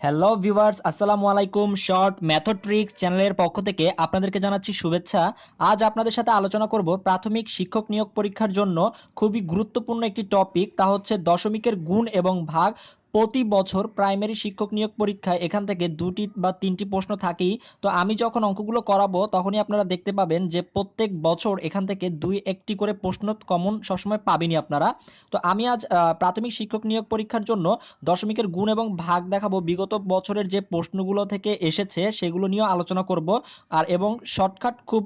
Hello viewers, আসসালামু আলাইকুম। Short method tricks চ্যানেলের পক্ষ থেকে আপনাদেরকে জানাচ্ছি শুভেচ্ছা। আজ আপনাদের সাথে আলোচনা করব প্রাথমিক শিক্ষক নিয়োগ পরীক্ষার জন্য খুবই গুরুত্বপূর্ণ একটি টপিক, তা হচ্ছে দশমিকের গুণ এবং ভাগ। প্রতি বছর প্রাইমারি শিক্ষক নিয়োগ পরীক্ষায় এখান থেকে দুটি বা তিনটি প্রশ্ন থাকেই। তো আমি যখন অঙ্কগুলো করাবো তখনই আপনারা দেখতে পাবেন যে প্রত্যেক বছর এখান থেকে দুই একটি করে প্রশ্ন কমন সবসময় পাবেনই আপনারা। তো আমি আজ প্রাথমিক শিক্ষক নিয়োগ পরীক্ষার জন্য দশমিকের গুণ এবং ভাগ দেখাবো, বিগত বছরের যে প্রশ্নগুলো থেকে এসেছে সেগুলো নিয়েও আলোচনা করব। আর এবং শর্টকাট খুব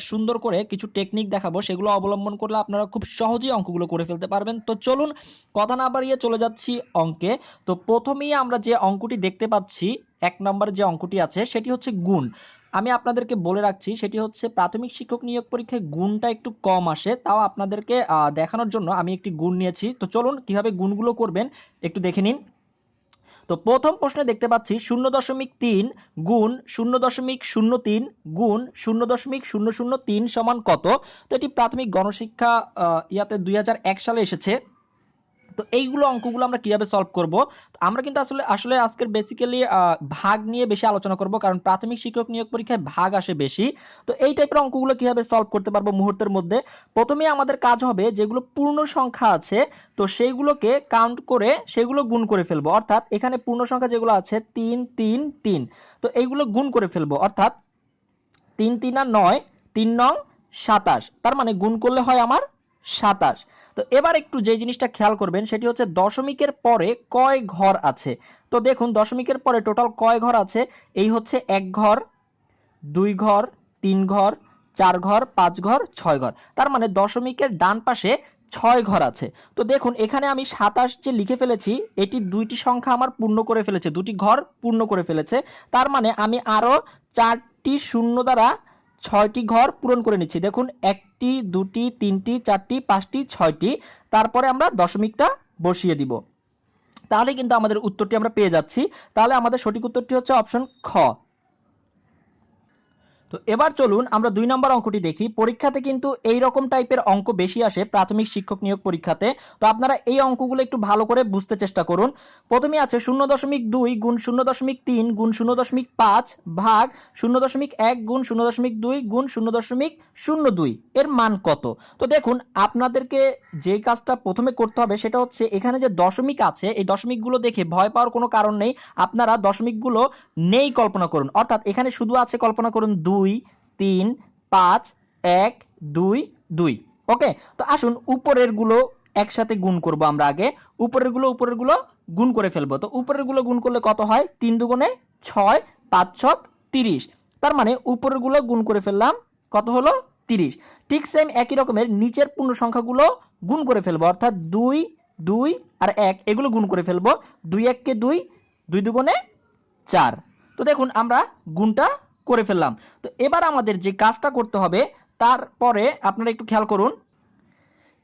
সুন্দর করে কিছু টেকনিক দেখাবো, সেগুলো অবলম্বন করলে আপনারা খুব সহজেই অঙ্কগুলো করে ফেলতে পারবেন। তো চলুন কথা না বাড়িয়ে চলে যাচ্ছি অঙ্কে। তো প্রথমেই আমরা যে অঙ্কটি দেখতে পাচ্ছি, এক নম্বর যে অঙ্কটি আছে সেটি হচ্ছে গুণ। আমি আপনাদেরকে বলে রাখছি, সেটি হচ্ছে প্রাথমিক শিক্ষক নিয়োগ পরীক্ষায় গুণটা একটু কম আসে, তাও আপনাদেরকে দেখানোর জন্য আমি একটি গুণ নিয়েছি। তো চলুন কিভাবে গুণগুলো করবেন একটু দেখে নিন। তো প্রথম প্রশ্নে দেখতে পাচ্ছি 0.3 গুণ 0.03 গুণ 0.003 সমান কত। তো এটি প্রাথমিক গণশিক্ষা ইয়াতে 2001 সালে এসেছে। তো এইগুলো অঙ্কগুলো আমরা কিভাবে সলভ করব, আমরা কিন্তু আসলে আসলে আজকের বেসিক্যালি ভাগ নিয়ে বেশি আলোচনা করব, কারণ প্রাথমিক শিক্ষক নিয়োগ পরীক্ষায় ভাগ আসে বেশি। তো এই টাইপের অঙ্কগুলো কিভাবে সলভ করতে পারবো মুহূর্তের মধ্যে, প্রথমেই আমাদের কাজ হবে যেগুলো পূর্ণ সংখ্যা আছে তো সেইগুলোকে কাউন্ট করে সেগুলো গুণ করে ফেলবো। অর্থাৎ এখানে পূর্ণ সংখ্যা যেগুলো আছে 3 3 3, তো এইগুলো গুণ করে ফেলবো। অর্থাৎ 3 3 আর 9, 3 নং 27, তার মানে গুণ করলে হয় আমার 27। তো এবার একটু যে জিনিসটা খেয়াল করবেন সেটি হচ্ছে দশমিকের পরে কয় ঘর আছে। তো দেখুন দশমিকের পরে টোটাল কয় ঘর আছে, এই হচ্ছে এক ঘর, দুই ঘর, তিন ঘর, চার ঘর, পাঁচ ঘর, ছয় ঘর। তার মানে দশমিকের ডান পাশে ছয় ঘর আছে। তো দেখুন এখানে আমি 27 যে লিখে ফেলেছি, এটি দুইটি সংখ্যা আমার পূর্ণ করে ফেলেছে, দুটি ঘর পূর্ণ করে ফেলেছে। তার মানে আমি আরো চারটি শূন্য দ্বারা ছয়টি ঘর পূরণ করে নিচ্ছি। দেখুন একটি, দুটি, তিনটি, চারটি, পাঁচটি, ছয়টি, তারপরে আমরা দশমিকটা বসিয়ে দিব। তাহলে কিন্তু আমাদের উত্তরটি আমরা পেয়ে যাচ্ছি। তাহলে আমাদের সঠিক উত্তরটি হচ্ছে অপশন খ। তো এবার চলুন আমরা 2 নম্বর অঙ্কটি দেখি। পরীক্ষাতে কিন্তু এই রকম টাইপের অঙ্ক বেশি আসে প্রাথমিক শিক্ষক নিয়োগ পরীক্ষাতে। তো আপনারা এই অঙ্কগুলো একটু ভালো করে বুঝতে চেষ্টা করুন। প্রথমে আছে 0.2 গুণ 0.3 গুণ 0.5 ভাগ 0.1 গুণ 0.2 গুণ 0.02 এর মান কত। তো দেখুন আপনাদেরকে যে কাজটা প্রথমে করতে হবে সেটা হচ্ছে এখানে যে দশমিক আছে এই দশমিকগুলো দেখে ভয় পাওয়ার কোনো কারণ নেই। আপনারা দশমিকগুলো নেই কল্পনা করুন। অর্থাৎ এখানে শুধু আছে কল্পনা করুন 2 3 5 1 2 2। ওকে, তো আসুন উপরের গুলো একসাথে গুণ করব। আমরা আগে উপরের গুলো গুণ করে ফেলবো। তো উপরের গুলো গুণ করলে কত হয়, 3 দুগুণে 6, 5 6 30। তার মানে উপরের গুলো গুণ করে ফেললাম, কত হলো 30। ঠিক সেম একই রকমের নিচের পূর্ণ সংখ্যাগুলো গুণ করে ফেলবো। অর্থাৎ 2 2 আর 1 এগুলো গুণ করে ফেলবো। 2 1 কে 2, 2 দুগুণে 4। তো দেখুন আমরা গুণটা করে ফেললাম। তো এবার আমাদের যে কাজটা করতে হবে, তারপরে আপনারা একটু খেয়াল করুন,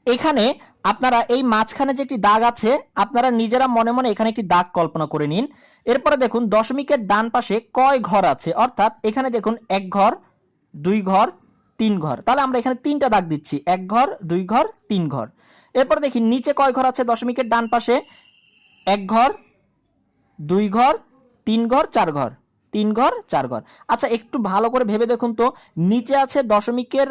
এখানে আপনারা এই মাঝখানে যে একটি দাগ আছে আপনারা নিজেরা মনে মনে এখানে একটি দাগ কল্পনা করে নিন। এরপরে দেখুন দশমিকের ডান পাশে কয় ঘর আছে। অর্থাৎ এখানে দেখুন এক ঘর, দুই ঘর, তিন ঘর। তাহলে আমরা এখানে তিনটা দাগ দিচ্ছি, এক ঘর, দুই ঘর, তিন ঘর। এরপর দেখি নিচে কয় ঘর আছে দশমিকের ডান পাশে, এক ঘর, দুই ঘর, তিন ঘর, চার ঘর, তিন ঘর, চার ঘর। আচ্ছা একটু ভালো করে ভেবে দেখুন তো, নিচে আছে দশমিকের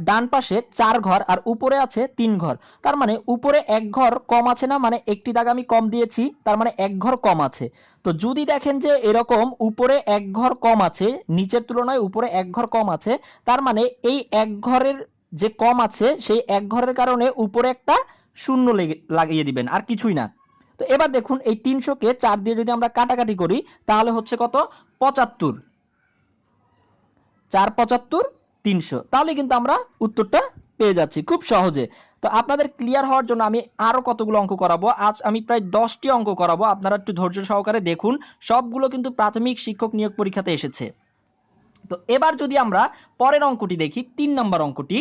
ডান পাশে চার ঘর আর উপরে আছে তিন ঘর। তার মানে উপরে এক ঘর কম আছে না, মানে একটি দাগ আমি কম দিয়েছি, তার মানে এক ঘর কম আছে। তো যদি দেখেন যে এরকম উপরে এক ঘর কম আছে, নিচের তুলনায় উপরে এক ঘর কম আছে, তার মানে এই এক ঘরের যে কম আছে সেই এক ঘরের কারণে উপরে একটা শূন্য লাগিয়ে দিবেন, আর কিছুই না। তো এবার দেখুন এই 300 কে 4 দিয়ে যদি আমরা কাটাকাটি করি তাহলে হচ্ছে কত, 75। 4 75 300, তাহলে কিন্তু আমরা উত্তরটা পেয়ে যাচ্ছি খুব সহজে। তো আপনাদের ক্লিয়ার হওয়ার জন্য আমি আরো কতগুলো অঙ্ক করাবো। আজ আমি প্রায় 10টি অঙ্ক করাবো, আপনারা একটু ধৈর্য সহকারে দেখুন। সবগুলো কিন্তু প্রাথমিক শিক্ষক নিয়োগ পরীক্ষাতে এসেছে। তো এবার যদি আমরা পরের অঙ্কটি দেখি, 3 নম্বর অঙ্কটি,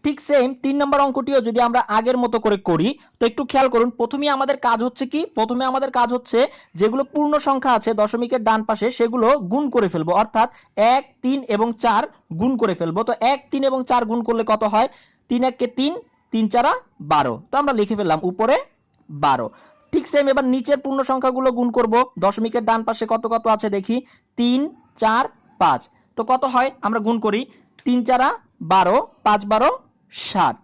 ঠিক সেম 3 নম্বর অঙ্কটিও যদি আমরা আগের মতো করে করি, তো একটু খেয়াল করুন। প্রথমেই আমাদের কাজ হচ্ছে কি, প্রথমে আমাদের কাজ হচ্ছে যেগুলো পূর্ণ সংখ্যা আছে দশমিকের ডান পাশে সেগুলো গুণ করে ফেলবো। অর্থাৎ 1 3 এবং 4 গুণ করে ফেলবো। তো 1 3 এবং 4 গুণ করলে কত হয়, 3 1 কে 3, 3 4 12। তো আমরা লিখে ফেললাম উপরে 12। ঠিক সেম এবার নিচের পূর্ণ সংখ্যাগুলো গুণ করব। দশমিকের ডান পাশে কত কত আছে দেখি, 3 4 5। তো কত হয় আমরা গুণ করি, 3 4 12, 5 12 60।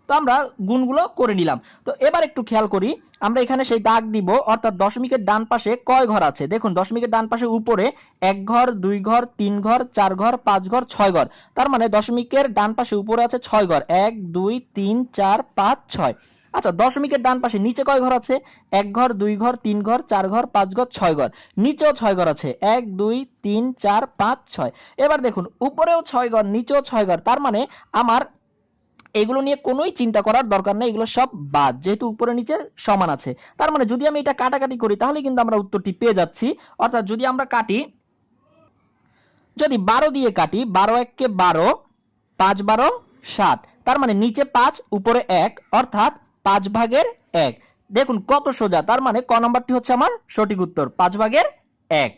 তো আমরা গুণগুলো করে নিলাম। তো এবার একটু খেয়াল করি, আমরা এখানে সেই দাগ দিব, অর্থাৎ দশমিকের ডান পাশে কয় ঘর আছে। দেখুন দশমিকের ডান পাশে উপরে 1 ঘর 2 ঘর 3 ঘর 4 ঘর 5 ঘর 6 ঘর, তার মানে দশমিকের ডান পাশে উপরে আছে 6 ঘর, 1 2 3 4 5 6। আচ্ছা দশমিকের ডান পাশে নিচে কয় ঘর আছে, 1 ঘর 2 ঘর 3 ঘর 4 ঘর 5 ঘর 6 ঘর, নিচেও 6 ঘর আছে, 1 2 3 4 5 6। এবার দেখুন উপরেও 6 ঘর নিচেও 6 ঘর, তার মানে আমার এগুলো নিয়ে কোনোই চিন্তা করার দরকার নেই, এগুলো সব বাদ, যেহেতু উপরে নিচে সমান আছে। তার মানে যদি আমি এটা কাটাকাটি করি তাহলে কিন্তু আমরা উত্তরটি পেয়ে যাচ্ছি। অর্থাৎ যদি আমরা কাটি, যদি 12 দিয়ে কাটি, 12 1 কে 12, 5 12 60, তার মানে নিচে 5 উপরে 1, অর্থাৎ 5 ভাগের 1। দেখুন কত সোজা, তার মানে ক নম্বরটি হচ্ছে আমার সঠিক উত্তর, 5 ভাগের 1।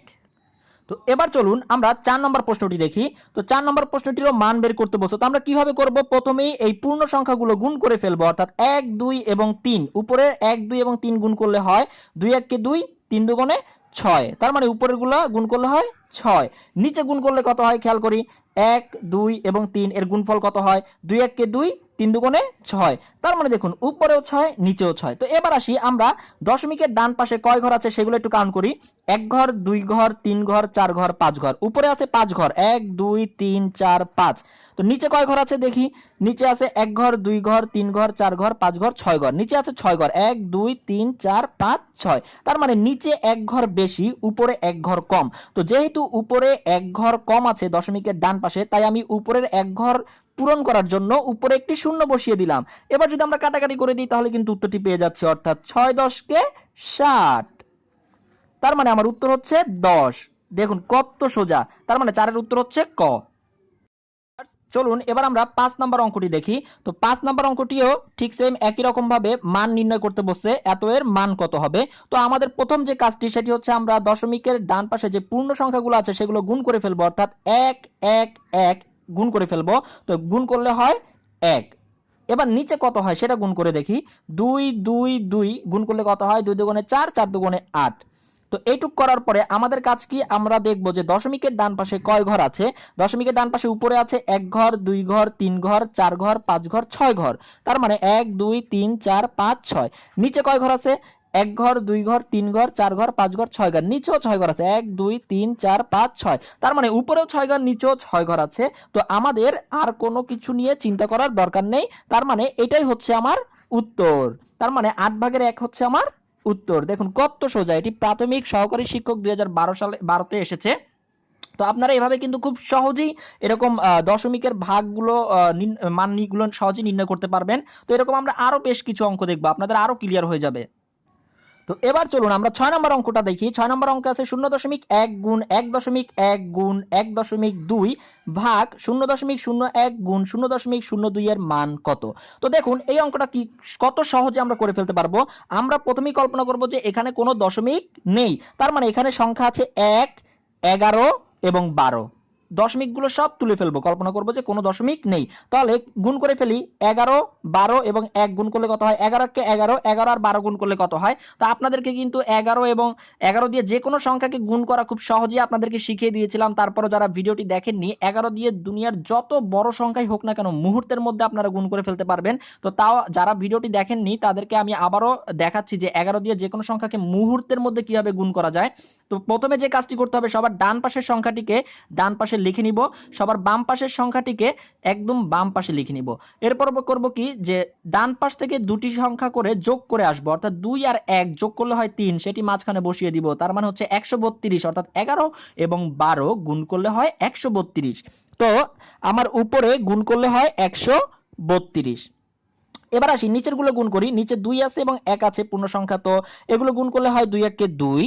তো এবার চলুন আমরা 4 নম্বর প্রশ্নটি দেখি। তো 4 নম্বর প্রশ্নটিরও মান বের করতে বসো। তো আমরা কিভাবে করব, প্রথমেই এই পূর্ণ সংখ্যাগুলো গুণ করে ফেলবো, অর্থাৎ 1 2 এবং 3, উপরে 1 2 এবং 3 গুণ করলে হয় 2 1 কে 2, 3 2 গুণে 6, তার মানে উপরের গুলো গুণ করলে হয় 6, নিচে গুণ করলে কত হয় খেয়াল করি, 1 2 এবং 3 এর গুণফল কত হয়, 2 1 কে 2, 3 2 গুণে 6, তার মানে দেখুন উপরেও 6 নিচেও 6। তো এবার আসি আমরা দশমিকের ডান পাশে কয় ঘর আছে সেগুলো একটু কাউন্ট করি। 1 ঘর 2 ঘর 3 ঘর 4 ঘর 5 ঘর, উপরে আছে 5 ঘর, 1 2 3 4 5। তো নিচে কয় ঘর আছে দেখি, নিচে আছে 1 ঘর 2 ঘর 3 ঘর 4 ঘর 5 ঘর 6 ঘর, নিচে আছে 6 ঘর, 1 2 3 4 5 6। তার মানে নিচে 1 ঘর বেশি উপরে 1 ঘর কম। তো যেহেতু উপরে 1 ঘর কম আছে দশমিকের ডান পাশে, তাই আমি উপরের 1 ঘর পূরণ করার জন্য উপরে একটি শূন্য বসিয়ে দিলাম। এবার যদি আমরা কাটাকাটি করে দিই তাহলে কিন্তু উত্তরটি পেয়ে যাচ্ছি, অর্থাৎ 6 10 কে 60, তার মানে আমার উত্তর হচ্ছে 10। দেখুন কত সোজা, তার মানে 4 এর উত্তর হচ্ছে ক। চলুন এবার আমরা 5 নম্বর অঙ্কটি দেখি। তো 5 নম্বর অঙ্কটিও ঠিক সেম একই রকম ভাবে মান নির্ণয় করতে বসছে, এত এর মান কত হবে। তো আমাদের প্রথম যে কাজটি সেটি হচ্ছে আমরা দশমিকের ডান পাশে যে পূর্ণ সংখ্যাগুলো আছে সেগুলো গুণ করে ফেলবো, অর্থাৎ 1 1 1 গুণ করে ফেলবো। তো গুণ করলে হয় 1। এবার নিচে কত হয় সেটা গুণ করে দেখি, 2 2 2 গুণ করলে কত হয়, 2 দুগুণে 4 4 দুগুণে 8। তো এইটুক করার পরে আমাদের কাজ কি, আমরা দেখব যে দশমিকের ডান পাশে কয় ঘর আছে। দশমিকের ডান পাশে উপরে আছে 1 ঘর 2 ঘর 3 ঘর 4 ঘর 5 ঘর 6 ঘর, তার মানে 1 2 3 4 5 6। নিচে কয় ঘর আছে, 1 ঘর 2 ঘর 3 ঘর 4 ঘর 5 ঘর 6 ঘর, নিচেও 6 ঘর আছে, 1 2 3 4 5 6, তার মানে উপরেও 6 ঘর নিচেও 6 ঘর আছে। তো আমাদের আর কোনো কিছু নিয়ে চিন্তা করার দরকার নেই, তার মানে এটাই হচ্ছে আমার উত্তর। তার মানে 8 ভাগের 1 হচ্ছে আমার উত্তর। দেখুন কত সোজা, এটি প্রাথমিক সহকারী শিক্ষক 2012 সালে 12তে এসেছে। তো আপনারা এভাবে কিন্তু খুব সহজেই এরকম দশমিকের ভাগগুলো মানগুলো সহজেই নির্ণয় করতে পারবেন। তো এরকম আমরা আরো বেশ কিছু অঙ্ক দেখবো, আপনাদের আরো ক্লিয়ার হয়ে যাবে। তো এবার চলুন আমরা 6 নম্বর অঙ্কটা দেখি। 6 নম্বর অঙ্কে আছে 0.1 গুণ 1.1 গুণ 1.2 ভাগ 0.01 গুণ 0.02 এর মান কত। তো দেখুন এই অঙ্কটা কি কত সহজে আমরা করে ফেলতে পারবো। আমরা প্রথমেই কল্পনা করব যে এখানে কোনো দশমিক নেই, তার মানে এখানে সংখ্যা আছে 1 11 এবং 12। দশমিকগুলো সব তুলে ফেলবো, কল্পনা করবো যে কোনো দশমিক নেই, তাহলে গুণ করে ফেলি। 11 12 এবং 1 গুণ করলে কত হয়, 11 কে 11, 11 আর 12 গুণ করলে কত হয়। তো আপনাদেরকে কিন্তু 11 এবং 11 দিয়ে যে কোনো সংখ্যাকে গুণ করা খুব সহজেই আপনাদেরকে শিখিয়ে দিয়েছিলাম। তারপরে যারা ভিডিওটি দেখেননি, 11 দিয়ে দুনিয়ার যত বড় সংখ্যাই হোক না কেন মুহূর্তের মধ্যে আপনারা গুণ করে ফেলতে পারবেন। তো তাও যারা ভিডিওটি দেখেননি তাদেরকে আমি আবারও দেখাচ্ছি যে 11 দিয়ে যে কোনো সংখ্যাকে মুহূর্তের মধ্যে কিভাবে গুণ করা যায়। তো প্রথমে যে কাজটি করতে হবে, সবার ডান পাশের সংখ্যাটিকে ডান পাশে লিখে নিব, সবার বাম পাশের সংখ্যাটিকে একদম বাম পাশে লিখে নিব। এরপর করব কি, যে ডান পাশ থেকে দুটি সংখ্যা করে যোগ করে আসবো, অর্থাৎ 2 আর 1 যোগ করলে হয় 3, সেটি মাঝখানে বসিয়ে দিব, তার মানে হচ্ছে 132, অর্থাৎ 11 এবং 12 গুণ করলে হয় 132। তো আমার উপরে গুণ করলে হয় 132। এবার আসি নিচের গুলো গুণ করি। নিচে 2 আছে এবং 1 আছে পূর্ণ সংখ্যা, তো এগুলো গুণ করলে হয় 2 1 কে 2।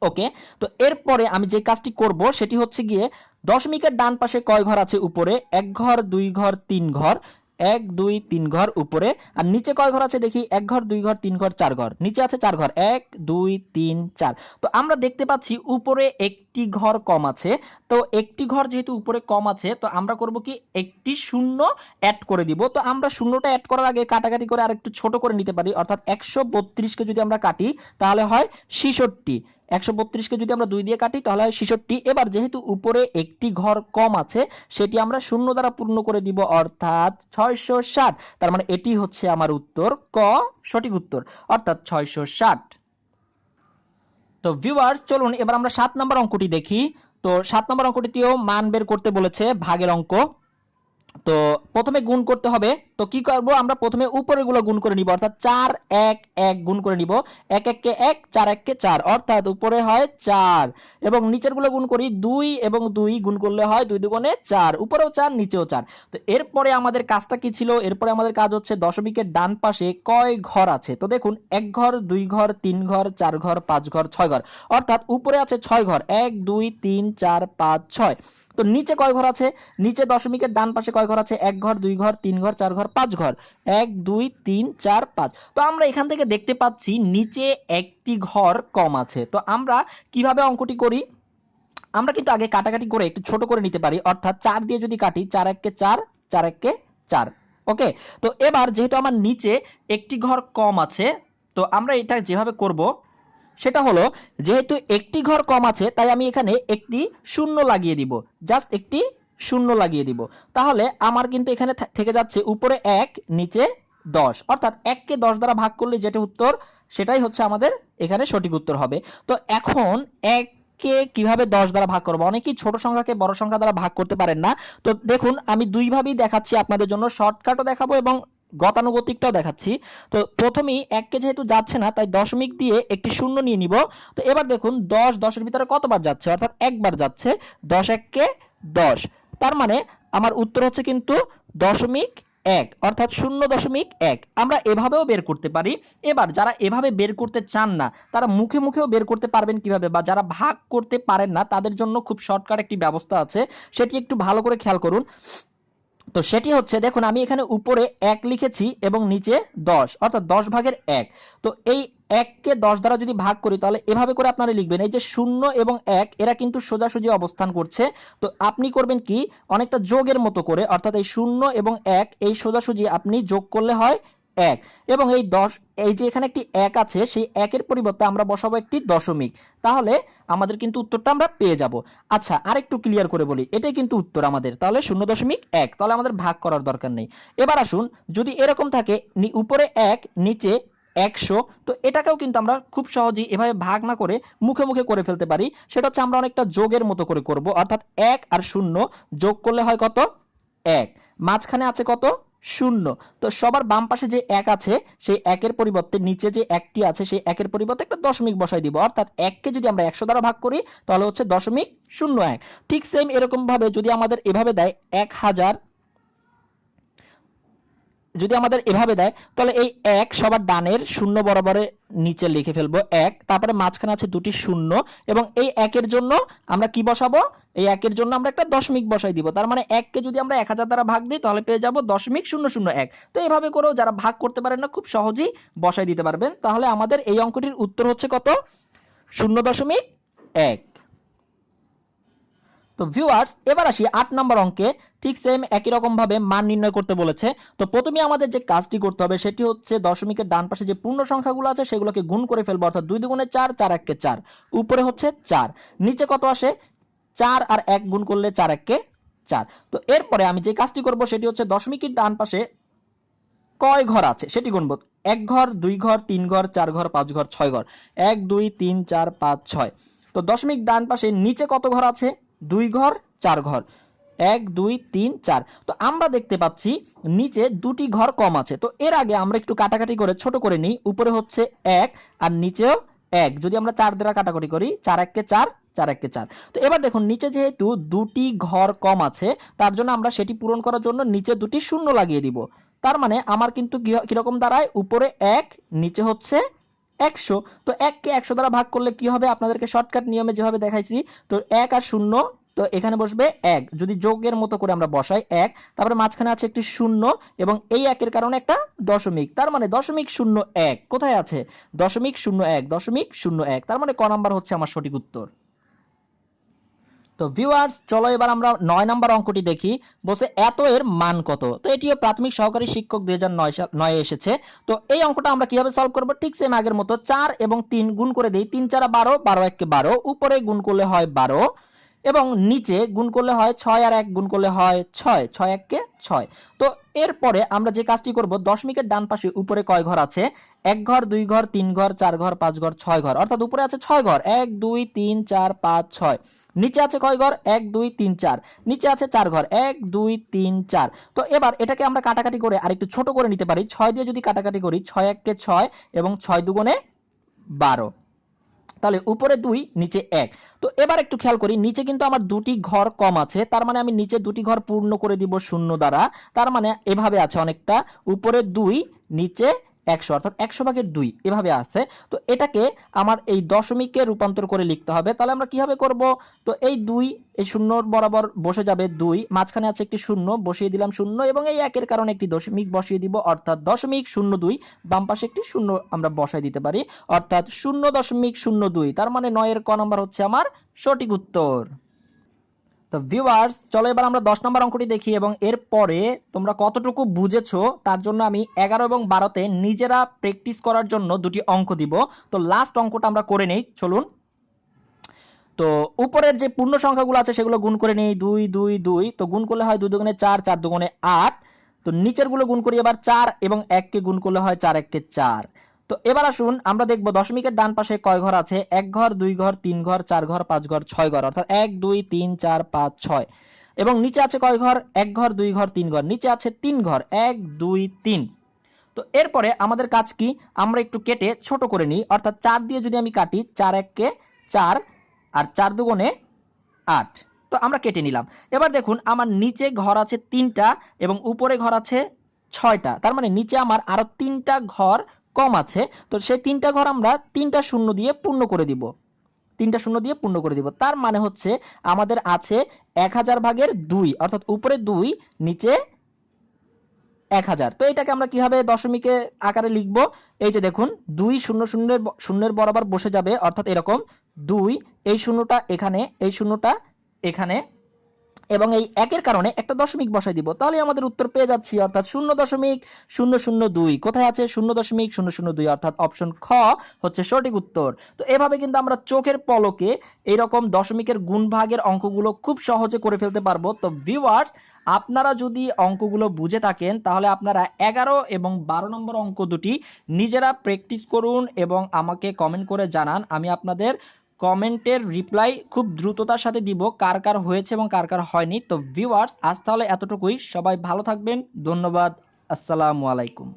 ওকে, তো এরপরে আমি যে কাজটি করব সেটি হচ্ছে গিয়ে দশমিকের ডান পাশে কয় ঘর আছে উপরে, 1 ঘর 2 ঘর 3 ঘর, 1 2 3 ঘর উপরে, আর নিচে কয় ঘর আছে দেখি, 1 ঘর 2 ঘর 3 ঘর 4 ঘর, নিচে আছে 4 ঘর, 1 2 3 4। তো আমরা দেখতে পাচ্ছি উপরে একটি ঘর কম আছে। তো একটি ঘর যেহেতু উপরে কম আছে, তো আমরা করব কি, একটি শূন্য অ্যাড করে দিব। তো আমরা শূন্যটা অ্যাড করার আগে কাটাকাটি করে আরেকটু ছোট করে নিতে পারি, অর্থাৎ 132 কে যদি আমরা কাটি তাহলে হয় 66। 132 কে যদি আমরা 2 দিয়ে কাটি তাহলে হয় 66। এবার যেহেতু উপরে একটি ঘর কম আছে, সেটি আমরা শূন্য দ্বারা পূর্ণ করে দিব, অর্থাৎ 660। তার মানে এটি হচ্ছে আমার উত্তর, ক সঠিক উত্তর, অর্থাৎ 660। তো ভিউয়ার্স, চলুন এবার আমরা 7 নম্বর অঙ্কটি দেখি। তো 7 নম্বর অঙ্কটিতেও মান বের করতে বলেছে, ভাগের অঙ্ক। তো প্রথমে গুণ করতে হবে। তো কি করব, আমরা প্রথমে উপরের গুলো গুণ করে নিব, অর্থাৎ 4 1 1 গুণ করে নিব। 1 1 কে 1, 4 1 কে 4, অর্থাৎ উপরে হয় 4। এবং নিচের গুলো গুণ করি, 2 এবং 2 গুণ করলে হয় 2 দুগুণে 4, উপরেও 4 নিচেও 4। তো এরপরে আমাদের কাজটা কি ছিল, এরপরে আমাদের কাজ হচ্ছে দশমিকের ডান পাশে কয় ঘর আছে। তো দেখুন, 1 ঘর 2 ঘর 3 ঘর 4 ঘর 5 ঘর 6 ঘর, অর্থাৎ উপরে আছে 6 ঘর, 1 2 3 4 5 6। তো নিচে কয় ঘর আছে, নিচে দশমিকের ডান পাশে কয় ঘর আছে, 1 ঘর 2 ঘর 3 ঘর 4 ঘর 5 ঘর, 1 2 3 4 5। তো আমরা এখান থেকে দেখতে পাচ্ছি নিচে একটি ঘর কম আছে। তো আমরা কিভাবে অঙ্কটি করি, আমরা কিন্তু আগে কাটাকাটি করে একটু ছোট করে নিতে পারি, অর্থাৎ 4 দিয়ে যদি কাটি, 4 1 কে 4, 4 1 কে 4। ওকে। তো এবার যেহেতু আমার নিচে একটি ঘর কম আছে, তো আমরা এটা যেভাবে করব সেটা হলো, যেহেতু একটি ঘর কম আছে তাই আমি এখানে একটি শূন্য লাগিয়ে দিব, জাস্ট একটি শূন্য লাগিয়ে দিব। তাহলে আমার কিন্তু এখানে থেকে যাচ্ছে উপরে 1 নিচে 10, অর্থাৎ 1 কে 10 দ্বারা ভাগ করলে যেটা উত্তর, সেটাই হচ্ছে আমাদের এখানে সঠিক উত্তর হবে। তো এখন 1 কে কিভাবে 10 দ্বারা ভাগ করব, অনেকেই ছোট সংখ্যাকে বড় সংখ্যা দ্বারা ভাগ করতে পারেন না। তো দেখুন, আমি দুই ভাবেই দেখাচ্ছি আপনাদের জন্য, শর্টকাটও দেখাবো এবং গতানুগতিকটাও দেখাচ্ছি। তো প্রথমেই 1 কে যেহেতু যাচ্ছে না, তাই দশমিক দিয়ে একটি শূন্য নিয়ে নিব। তো এবার দেখুন, 10 10 এর ভিতরে কতবার যাচ্ছে, অর্থাৎ একবার যাচ্ছে, 10 1 কে 10। তার মানে আমার উত্তর হচ্ছে কিন্তু দশমিক 1, অর্থাৎ 0.1। আমরা এভাবেও বের করতে পারি। এবার যারা এভাবে বের করতে চান না, তারা মুখে মুখেও বের করতে পারবেন কিভাবে, বা যারা ভাগ করতে পারেন না তাদের জন্য খুব শর্টকাট একটি ব্যবস্থা আছে, সেটি একটু ভালো করে খেয়াল করুন। তো সেটি হচ্ছে, দেখুন আমি এখানে উপরে 1 লিখেছি এবং নিচে 10, অর্থাৎ 10 ভাগের 1। তো এই 1 কে 10 দ্বারা যদি ভাগ করি তাহলে এভাবে করে আপনারা লিখবেন, এই যে 0 এবং 1 এরা কিন্তু সোজাসুজি অবস্থান করছে। তো আপনি করবেন কি, অনেকটা যোগের মতো করে, অর্থাৎ এই 0 এবং 1 এই সোজাসুজি আপনি যোগ করলে হয় 1। এবং এই 10, এই যে এখানে একটি 1 আছে, সেই 1 এর পরিবর্তে আমরা বসাবো একটি দশমিক, তাহলে আমাদের কিন্তু উত্তরটা আমরা পেয়ে যাব। আচ্ছা, আরেকটু ক্লিয়ার করে বলি, এটাই কিন্তু উত্তর আমাদের, তাহলে 0.1, তাহলে আমাদের ভাগ করার দরকার নেই। এবার আসুন, যদি এরকম থাকে উপরে 1 নিচে 100, তো এটাকেও কিন্তু আমরা খুব সহজেই এভাবে ভাগ না করে মুখে মুখে করে ফেলতে পারি। সেটা হচ্ছে আমরা অনেকটা যোগের মতো করে করব, অর্থাৎ 1 আর 0 যোগ করলে হয় কত, 1। মাঝখানে আছে কত, 0। তো সবার বাম পাশে যে 1 আছে, সেই 1 এর পরিবর্তে নিচে যে 1টি আছে, সেই 1 এর পরিবর্তে একটা দশমিক বসাই দিব, অর্থাৎ 1 কে যদি আমরা 100 দ্বারা ভাগ করি তাহলে হচ্ছে 0.01। ঠিক সেম এরকম ভাবে যদি আমাদের এভাবে দেয় 1000, যদি আমাদের এভাবে দেয় তাহলে এই 1 সবার ডানের শূন্য বরাবরে নিচে লিখে ফেলবো 1, তারপরে মাঝখানে আছে দুটি শূন্য, এবং এই 1 এর জন্য আমরা কি বসাবো, এই 1 এর জন্য আমরা একটা দশমিক বসাই দিব। তার মানে 1 কে যদি আমরা 1000 দ্বারা ভাগ দিই তাহলে পেয়ে যাব 0.001। তো এইভাবে করেও যারা ভাগ করতে পারেন না, খুব সহজেই বসাই দিতে পারবেন। তাহলে আমাদের এই অঙ্কটির উত্তর হচ্ছে কত, 0.1। তো ভিউয়ার্স, এবার আসি 8 নম্বর অঙ্কে। ঠিক সেম একই রকম ভাবে মান নির্ণয় করতে বলেছে। তো প্রথমে আমাদের যে কাজটি করতে হবে সেটি হচ্ছে দশমিকের ডান পাশে যে পূর্ণ সংখ্যাগুলো আছে সেগুলোকে গুণ করে ফেলবো, অর্থাৎ 2 দুগুণে 4, 4 1 কে 4, উপরে হচ্ছে 4, নিচে কত আসে, 4 আর 1 গুণ করলে 4 1 কে 4। তো এরপরে আমি যে কাজটি করব সেটি হচ্ছে দশমিকের ডান পাশে কয় ঘর আছে সেটি গুনবো। 1 ঘর 2 ঘর 3 ঘর 4 ঘর 5 ঘর 6 ঘর, 1 2 3 4 5 6। তো দশমিক ডান পাশে নিচে কত ঘর আছে, 2 ঘর 4 ঘর, 1 2 3 4। তো আমরা দেখতে পাচ্ছি নিচে দুটি ঘর কম আছে। তো এর আগে আমরা একটু কাটাকাটি করে ছোট করে নিই, উপরে হচ্ছে 1 আর নিচেও 1, যদি আমরা 4 দ্বারা কাটাকাটি করি, 4 1 কে 4, 4 1 কে 4। তো এবার দেখুন, নিচে যেহেতু দুটি ঘর কম আছে, তার জন্য আমরা সেটি পূরণ করার জন্য নিচে দুটি শূন্য লাগিয়ে দিব। তার মানে আমার কিন্তু কিরকম দাঁড়ায়, উপরে 1 নিচে হচ্ছে 100। তো 1 কে 100 দ্বারা ভাগ করলে কি হবে, আপনাদেরকে শর্টকাট নিয়মে যেভাবে দেখাইছি, তো 1 আর 0 তো এখানে বসবে 1, যদি যোগের মতো করে আমরা বসাই 1, তারপরে মাঝখানে আছে একটি শূন্য এবং এই 1 এর কারণে একটা দশমিক, তার মানে 0.01 কোথায় আছে 0.01, তার মানে ক নাম্বার হচ্ছে আমার সঠিক উত্তর। তো ভিউয়ার্স চলো এবার আমরা 9 নাম্বার অঙ্কটি দেখি। বলছে এত এর মান কত। তো এটিও প্রাথমিক সহকারী শিক্ষক 2009 এ এসেছে। তো এই অঙ্কটা আমরা কিভাবে সলভ করব, ঠিক সেম আগের মতো 4 এবং 3 গুণ করে দেই, 3 4 12, 12 1 12, উপরে গুণ করলে হয় 12 এবং নিচে গুণ করলে হয় 6 আর 1 গুণ করলে হয় 6, 6 1 কে 6। তো এরপরে আমরা যে কাজটি করব, দশমিকের ডান পাশে উপরে কয় ঘর আছে, 1 ঘর 2 ঘর 3 ঘর 4 ঘর 5 ঘর 6 ঘর, অর্থাৎ উপরে আছে 6 ঘর, 1 2 3 4 5 6, নিচে আছে কয় ঘর, 1 2 3 4, নিচে আছে 4 ঘর, 1 2 3 4। তো এবার এটাকে আমরা কাটাকাটি করে আরেকটু ছোট করে নিতে পারি, 6 দিয়ে যদি কাটাকাটি করি, 6 1 কে 6 এবং 6 দুগুণে 12, তাহলে উপরে 2 নিচে 1। তো এবার একটু খেয়াল করি, নিচে কিন্তু আমার দুটি ঘর কম আছে, তার মানে আমি নিচে দুটি ঘর পূর্ণ করে দিব শূন্য দ্বারা, তার মানে এভাবে আছে অনেকটা, উপরে 2 নিচে 100, অর্থাৎ 100/2 এভাবে আছে। তো এটাকে আমার এই দশমিকে রূপান্তর করে লিখতে হবে, তাহলে আমরা কিভাবে করব, তো এই 2 এই শূন্য বরাবর বসে যাবে 2, মাঝখানে আছে একটি শূন্য, বসিয়ে দিলাম শূন্য এবং এই 1 এর কারণে একটি দশমিক বসিয়ে দিব, অর্থাৎ 0.02, বাম পাশে একটি শূন্য আমরা বসাই দিতে পারি, অর্থাৎ 0.02, তার মানে 9 এর ক নাম্বার হচ্ছে আমার সঠিক উত্তর। তো ভিউয়ার্স চলো এবার আমরা 10 নম্বর অঙ্কটি দেখি এবং এরপরে তোমরা কতটুকু বুঝেছো তার জন্য আমি 11 এবং 12তে নিজেরা প্র্যাকটিস করার জন্য দুটি অঙ্ক দিব। তো লাস্ট অঙ্কটা আমরা করে নেই, চলুন। তো উপরের যে পূর্ণ সংখ্যাগুলো আছে সেগুলো গুণ করে নেই, 2 2 2, তো গুণ করলে হয় 2 দুগুণে 4, 4 দুগুণে 8। তো নিচের গুলো গুণ করি এবার, 4 এবং 1 কে গুণ করলে হয় 4 1 কে 4। তো এবার আসুন আমরা দেখব দশমিকের ডান পাশে কয় ঘর আছে, 1 ঘর 2 ঘর 3 ঘর 4 ঘর 5 ঘর 6 ঘর, অর্থাৎ 1 2 3 4 5 6। এবং নিচে আছে কয় ঘর, 1 ঘর 2 ঘর 3 ঘর, নিচে আছে 3 ঘর, 1 2 3। তো এরপরে আমাদের কাজ কি, আমরা একটু কেটে ছোট করে নিই, অর্থাৎ 4 দিয়ে যদি আমি কাটি, 4 1 কে 4 আর 4 দুগুণে 8। তো আমরা কেটে নিলাম। এবার দেখুন আমার নিচে ঘর আছে 3টা এবং উপরে ঘর আছে 6টা, তার মানে নিচে আমার আরো 3টা ঘর কম আছে। তো সেই 3টা ঘর আমরা 3টা শূন্য দিয়ে পূর্ণ করে দিব, 3টা শূন্য দিয়ে পূর্ণ করে দিব, তার মানে হচ্ছে আমাদের আছে 1000/2, অর্থাৎ উপরে 2 নিচে 1000। তো এটাকে আমরা কিভাবে দশমিকে আকারে লিখবো, এই যে দেখুন 2 শূন্য শূন্যের শূন্যের বরাবর বসে যাবে, অর্থাৎ এরকম 2, এই শূন্যটা এখানে, এই শূন্যটা এখানে এবং এই 1 এর কারণে একটা দশমিক বসাই দিব, তাহলে আমাদের উত্তর পেয়ে যাচ্ছি, অর্থাৎ 0.002 কোথায় আছে, 0.002, অর্থাৎ অপশন খ হচ্ছে সঠিক উত্তর। তো এভাবে কিন্তু আমরা চোখের পলকে এইরকম দশমিকের গুণভাগের অঙ্কগুলো খুব সহজে করে ফেলতে পারবো। তো ভিউয়ার্স আপনারা যদি অঙ্কগুলো বুঝে থাকেন তাহলে আপনারা 11 এবং 12 নম্বর অঙ্ক দুটি নিজেরা প্র্যাকটিস করুন এবং আমাকে কমেন্ট করে জানান, আমি আপনাদের কমেন্টের রিপ্লাই খুব দ্রুততার সাথে দিব, কার কার হয়েছে এবং কার কার হয়নি। তো ভিউয়ার্স আজ তাহলে এতটুকুই, সবাই ভালো থাকবেন, ধন্যবাদ, আসসালামু আলাইকুম।